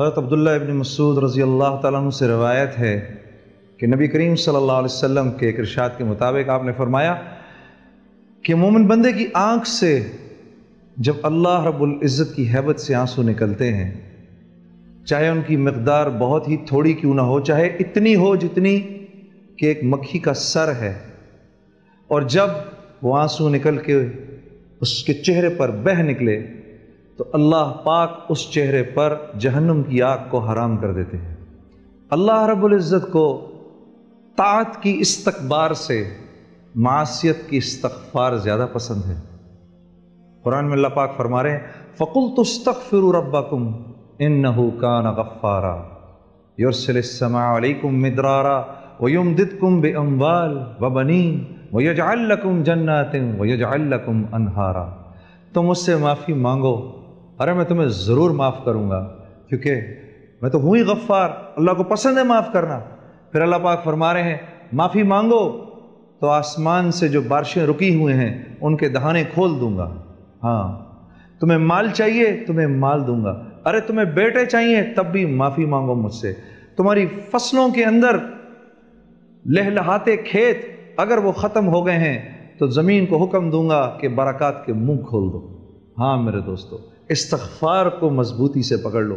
حضرت عبداللہ ابن مسعود رضی اللہ تعالیٰ عنہ سے روایت ہے کہ نبی کریم صلی اللہ علیہ وسلم کے ایک ارشاد کے مطابق آپ نے فرمایا کہ مومن بندے کی آنکھ سے جب اللہ رب العزت کی ہیبت سے آنسو نکلتے ہیں، چاہے ان کی مقدار بہت ہی تھوڑی کیوں نہ ہو، چاہے اتنی ہو جتنی کہ ایک مکھی کا سر ہے، اور جب وہ آنسو نکل کے اس کے چہرے پر بہہ نکلے تو اللہ پاک اس چہرے پر جہنم کی آگ کو حرام کر دیتے ہیں۔ اللہ رب العزت کو طاعت کی استکبار سے معصیت کی استغفار زیادہ پسند ہے۔ قرآن میں اللہ پاک فرما رہے ہیں فَقُلْتُ اسْتَغْفِرُوا رَبَّكُمْ إِنَّهُ كَانَ غَفَّارًا يُرْسِلِ السَّمَاءَ عَلَيْكُمْ مِدْرَارًا وَيُمْدِدْكُمْ بِأَمْوَالٍ وَبَنِينَ وَيَجْعَلْ لَكُمْ جَنَّاتٍ وَيَجْعَلْ لَكُمْ أَنْهَارًا۔ تم مجھ سے معافی مانگو، ارے میں تمہیں ضرور معاف کروں گا، کیونکہ میں تو ہوں ہی غفار، اللہ کو پسند ہے معاف کرنا۔ پھر اللہ پاک فرما رہے ہیں معافی مانگو تو آسمان سے جو بارشیں رکی ہوئے ہیں ان کے دہانے کھول دوں گا۔ ہاں، تمہیں مال چاہیے تمہیں مال دوں گا، ارے تمہیں بیٹے چاہیے تب بھی معافی مانگو مجھ سے۔ تمہاری فصلوں کے اندر لہلہاتے کھیت اگر وہ ختم ہو گئے ہیں تو زمین کو حکم دوں گا کہ برکات کے منہ کھول دو۔ ہاں میرے دوستو، استغفار کو مضبوطی سے پکڑ لو۔